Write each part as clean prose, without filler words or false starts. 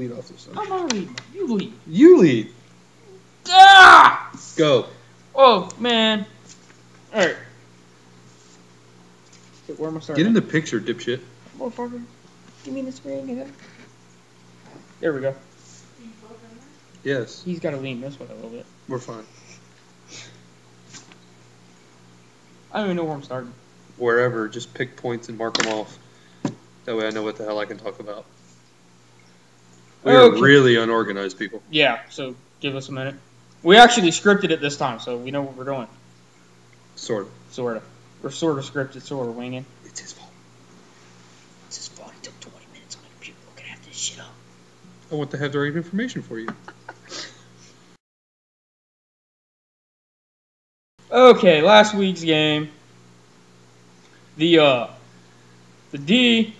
lead off this time. I'm not leading. You lead. You lead. Ah! Go. Oh, man. All right. Where am I starting? Get in the picture, dipshit. Motherfucker. Give me the screen. There we go. Yes. He's got to lean this way a little bit. We're fine. I don't even know where I'm starting. Wherever, just pick points and mark them off. That way I know what the hell I can talk about. We are really unorganized people. Yeah, so give us a minute. We actually scripted it this time, so we know what we're doing. Sort of. Sort of. We're sort of scripted, sort of winging. It's his fault. It's his fault. He took 20 minutes on the computer looking at this shit up. I want to have the right information for you. Okay, last week's game. The D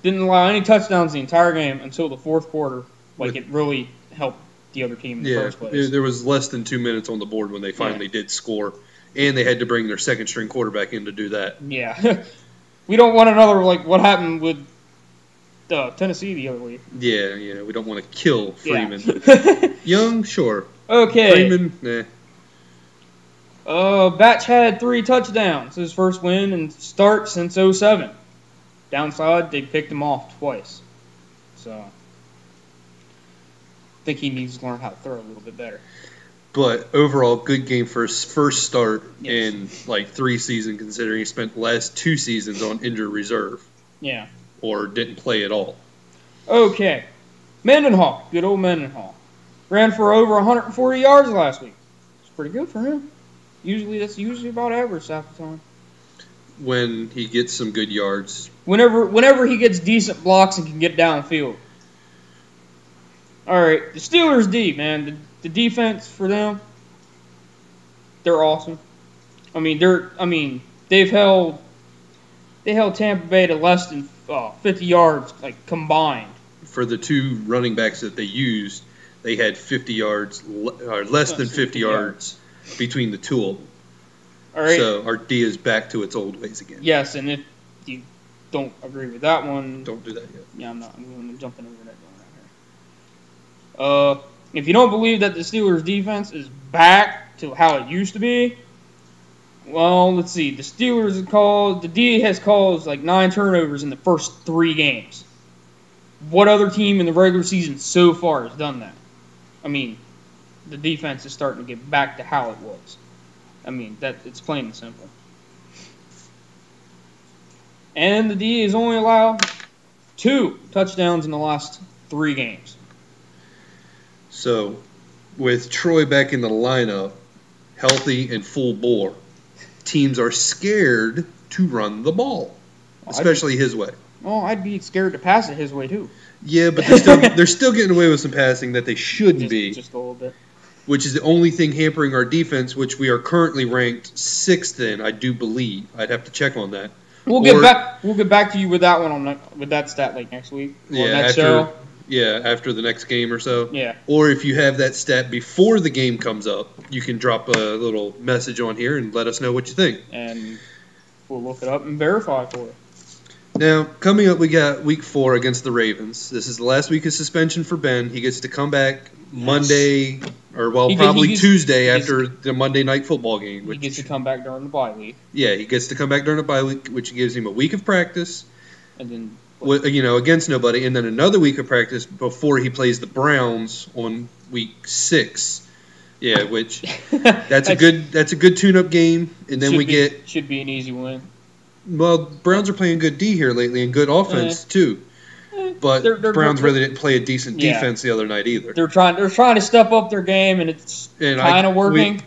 didn't allow any touchdowns the entire game until the fourth quarter. Like, it really helped the other team in the first place. There was less than 2 minutes on the board when they finally did score. And they had to bring their second-string quarterback in to do that. Yeah. We don't want another, like, what happened with Tennessee the other week. Yeah, we don't want to kill Freeman. Yeah. Young, sure. Okay. Freeman, nah. Batch had 3 touchdowns. His first win and start since 07. Downside, they picked him off twice. So, I think he needs to learn how to throw a little bit better. But overall, good game for his first start in like 3 seasons, considering he spent the last 2 seasons on injured reserve. Yeah. Or didn't play at all. Okay. Mendenhall, good old Mendenhall, ran for over 140 yards last week. It's pretty good for him. That's usually about average half the time. When he gets some good yards. Whenever he gets decent blocks and can get downfield. All right, the Steelers D, man, the defense for them, they're awesome. They've held Tampa Bay to less than 50 yards, like, combined. For the 2 running backs that they used, they had 50 yards, or less than 50 yards between the 2 of them. All right. So our D is back to its old ways again. Yes, and if you don't agree with that one, don't do that yet. Yeah, I'm not. I'm going to jump in over that one right here. If you don't believe that the Steelers' defense is back to how it used to be, well, let's see. The D has caused like 9 turnovers in the first 3 games. What other team in the regular season so far has done that? The defense is starting to get back to how it was. It's plain and simple. And the D has only allowed 2 touchdowns in the last 3 games. So, with Troy back in the lineup, healthy and full bore, teams are scared to run the ball, especially his way. Well, I'd be scared to pass it his way too. Yeah, but they're still getting away with some passing that they shouldn't be. Just a little bit. Which is the only thing hampering our defense, which we are currently ranked 6th in, I do believe. I'd have to check on that. We'll get back to you with that one with that stat like next week. After the next game or so. Yeah. Or if you have that stat before the game comes up, you can drop a little message on here and let us know what you think. And we'll look it up and verify for you. Now, coming up, we got week 4 against the Ravens. This is the last week of suspension for Ben. He gets to come back Monday, probably Tuesday after the Monday night football game. He gets to come back during the bye week. Yeah, he gets to come back during the bye week, which gives him a week of practice. And then, against nobody, and then another week of practice before he plays the Browns on week 6. Yeah, which that's a good tune-up game, and then should be an easy win. Well, Browns are playing good D here lately and good offense too. But Browns really didn't play a decent defense the other night either. They're trying to step up their game, and it's kind of working.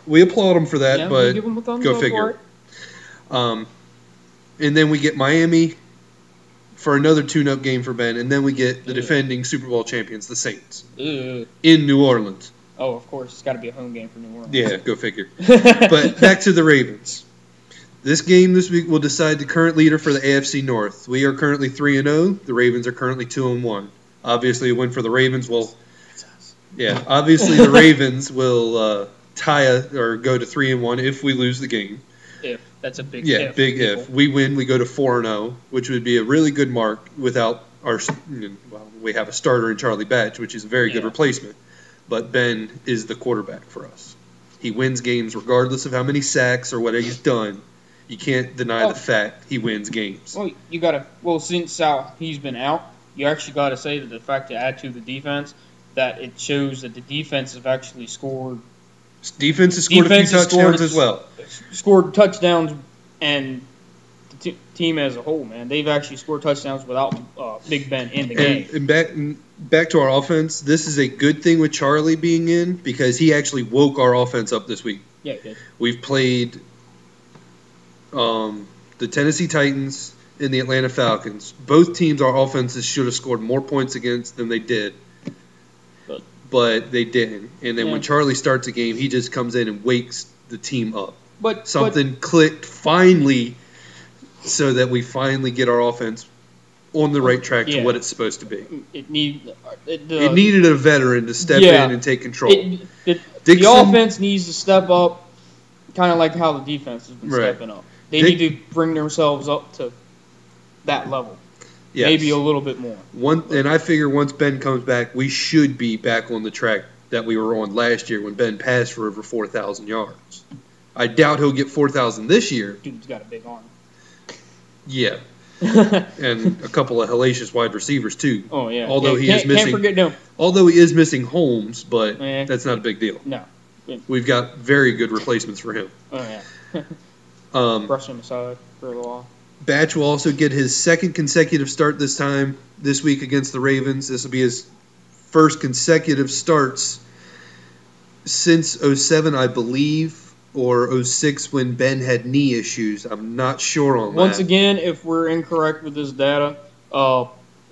We applaud them for that, but give them a thumbs go up figure. For it. And then we get Miami for another tune-up game for Ben, and then we get the defending Super Bowl champions, the Saints, in New Orleans. Oh, of course, it's got to be a home game for New Orleans. Yeah, go figure. But back to the Ravens. This game this week will decide the current leader for the AFC North. We are currently 3-0. The Ravens are currently 2-1. Obviously, a win for the Ravens will. Yeah, obviously the Ravens will tie or go to 3-1 if we lose the game. That's a big if. Yeah, big if. We win, we go to 4-0, which would be a really good mark without we have a starter in Charlie Batch, which is a very good replacement. But Ben is the quarterback for us. He wins games regardless of how many sacks or whatever he's done. You can't deny the fact he wins games. Well, since he's been out, you actually got to say that the fact to add to the defense, that it shows that the defense have actually scored. Defense has scored a few touchdowns as well. Scored touchdowns, and the team as a whole, man, they've actually scored touchdowns without Big Ben in the game. And back to our offense, this is a good thing with Charlie being in because he actually woke our offense up this week. Yeah, he did. We've played the Tennessee Titans and the Atlanta Falcons. Both teams, our offenses should have scored more points against than they did. But they didn't. And then when Charlie starts a game, he just comes in and wakes the team up. Something clicked finally so that we finally get our offense on the right track to what it's supposed to be. It needed a veteran to step in and take control. The offense needs to step up, kind of like how the defense has been stepping up. They need to bring themselves up to that level. Yes. Maybe a little bit more. And I figure once Ben comes back, we should be back on the track that we were on last year when Ben passed for over 4,000 yards. I doubt he'll get 4,000 this year. Dude's got a big arm. Yeah. And a couple of hellacious wide receivers, too. Oh, yeah. Although he is missing, can't forget them. Although he is missing Holmes, but that's not a big deal. No. We've got very good replacements for him. Oh, yeah. Brush him aside for a little while. Batch will also get his second consecutive start this week against the Ravens. This will be his first consecutive starts since 2007, I believe, or 2006 when Ben had knee issues. I'm not sure on that. Once again, if we're incorrect with this data,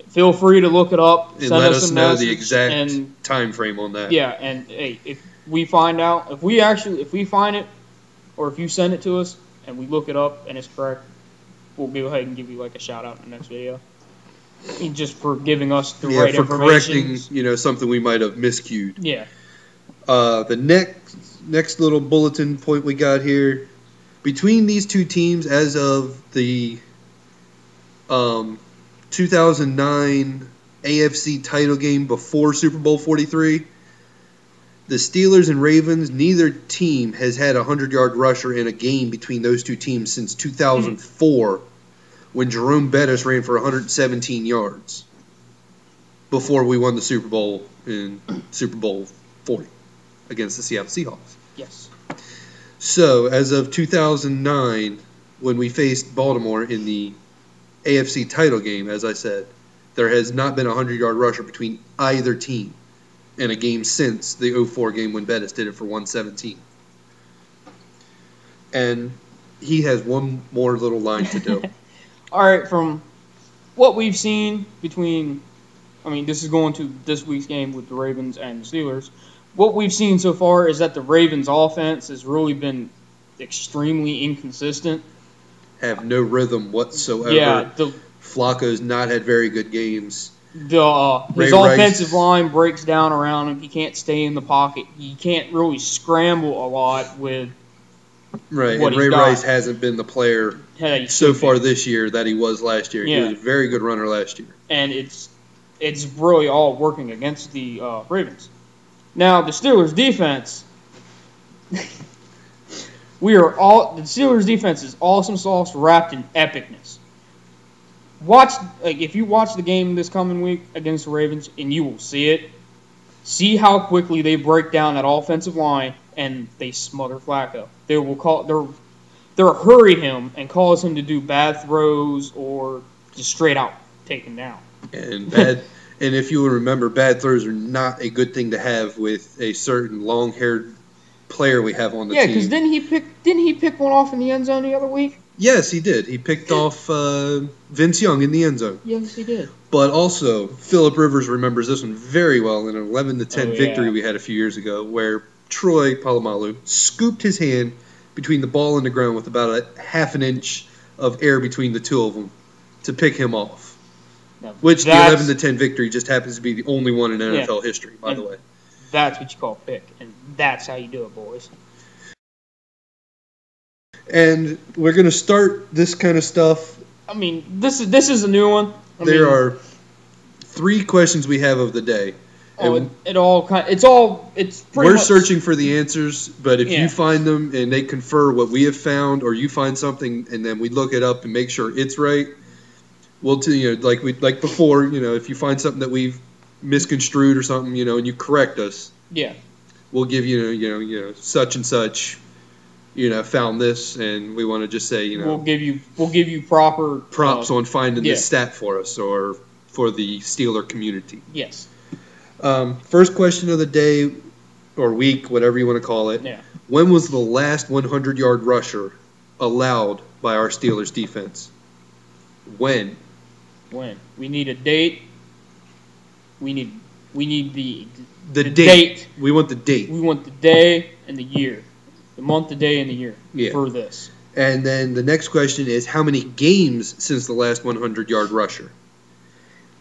feel free to look it up. And let us know the exact time frame on that. Yeah, and hey, if we find out, if we find it, or if you send it to us and we look it up and it's correct, we'll go ahead and give you like a shout out in the next video. Just for giving us the right information. For correcting, something we might have miscued. Yeah. The next little bulletin point we got here, between these two teams as of the 2009 AFC title game before Super Bowl 43, the Steelers and Ravens, neither team has had a 100-yard rusher in a game between those two teams since 2004 when Jerome Bettis ran for 117 yards before we won the Super Bowl in Super Bowl 40 against the Seattle Seahawks. Yes. So, as of 2009, when we faced Baltimore in the AFC title game, as I said, there has not been a 100-yard rusher between either team in a game since the 2004 game when Bettis did it for 117. And he has one more little line to do. All right, from what we've seen this is going to this week's game with the Ravens and the Steelers. What we've seen so far is that the Ravens' offense has really been extremely inconsistent. Have no rhythm whatsoever. Yeah. Flacco's not had very good games. His offensive line breaks down around him. He can't stay in the pocket. He can't really scramble a lot with Right, and Ray Rice hasn't been the player so far this year that he was last year. Yeah. He was a very good runner last year. And it's really all working against the Ravens. Now, the Steelers' defense, the Steelers' defense is awesome sauce wrapped in epicness. If you watch the game this coming week against the Ravens, and you will see it, see how quickly they break down that offensive line and they smother Flacco. They'll hurry him and cause him to do bad throws or just straight out take him down. And if you will remember, bad throws are not a good thing to have with a certain long-haired player we have on the team. Yeah, because didn't he pick one off in the end zone the other week? Yes, he did. He picked off Vince Young in the end zone. Yes, he did. But also, Phillip Rivers remembers this one very well in an 11-10 victory we had a few years ago, where Troy Polamalu scooped his hand between the ball and the ground with about a half an inch of air between the two of them to pick him off. Now, which the 11-10 victory just happens to be the only one in NFL history, by the way. That's what you call pick, and that's how you do it, boys. And we're going to start this kind of stuff. I mean, this is a new one. There are 3 questions we have of the day. Oh, it's pretty we're much searching for the answers, but if Yeah. you find them and they confer what we have found, or you find something and then we look it up and make sure it's right, we'll tell you, like before, if you find something that we've misconstrued or something, and you correct us, yeah. we'll give you, such and such, found this, and we want to just say, we'll give you proper props on finding yeah. this stat for us or for the Steeler community. Yes. First question of the day or week, whatever you want to call it. Yeah. When was the last 100-yard rusher allowed by our Steelers defense? When? We need a date. We need the date. We want the date. We want the day and the year. The month, the day, and the year for this. And then the next question is how many games since the last 100-yard rusher?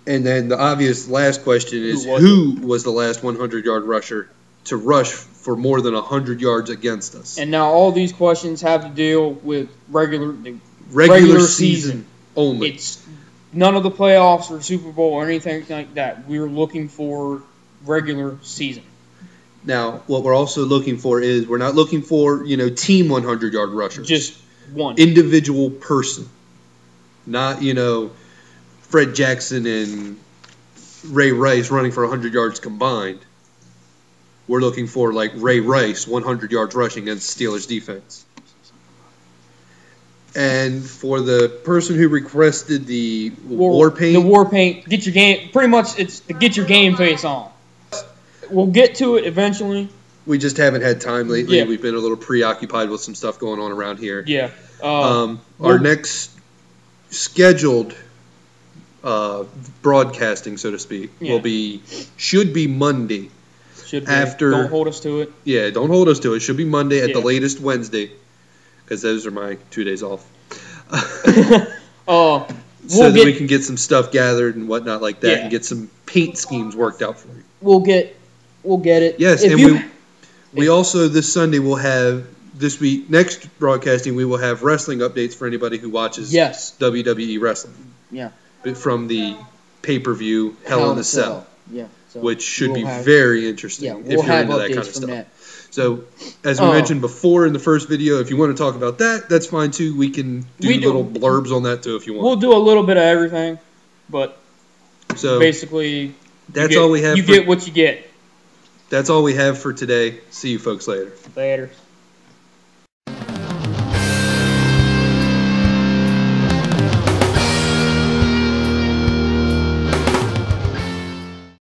And then the obvious last question is who was the last 100-yard rusher to rush for more than 100 yards against us? And now all these questions have to deal with regular season only. It's none of the playoffs or Super Bowl or anything like that. We're looking for regular season. Now, what we're also looking for is we're not looking for, team 100-yard rushers. Just one. Individual person. Not, Fred Jackson and Ray Rice running for 100 yards combined. We're looking for, like, Ray Rice, 100 yards rushing against Steelers defense. And for the person who requested the war paint. The war paint, get your game. Pretty much it's the get your game face on. We'll get to it eventually. We just haven't had time lately. Yeah. We've been a little preoccupied with some stuff going on around here. Yeah. Our next scheduled broadcasting, so to speak, should be Monday. Don't hold us to it. Yeah, don't hold us to it. Should be Monday at the latest Wednesday, because those are my 2 days off. So that we can get some stuff gathered and whatnot like that, and get some paint schemes worked out for you. We'll get it. Yes, we also this Sunday will have next broadcasting we will have wrestling updates for anybody who watches WWE wrestling. Yeah. From the pay-per-view Hell in a Cell. Yeah. So which should be very interesting if you're into that kind of stuff. So, as we mentioned before in the first video, if you want to talk about that, that's fine too. We can do little blurbs on that too if you want. We'll do a little bit of everything, but basically, that's all we have. You get what you get. That's all we have for today. See you folks later. Later.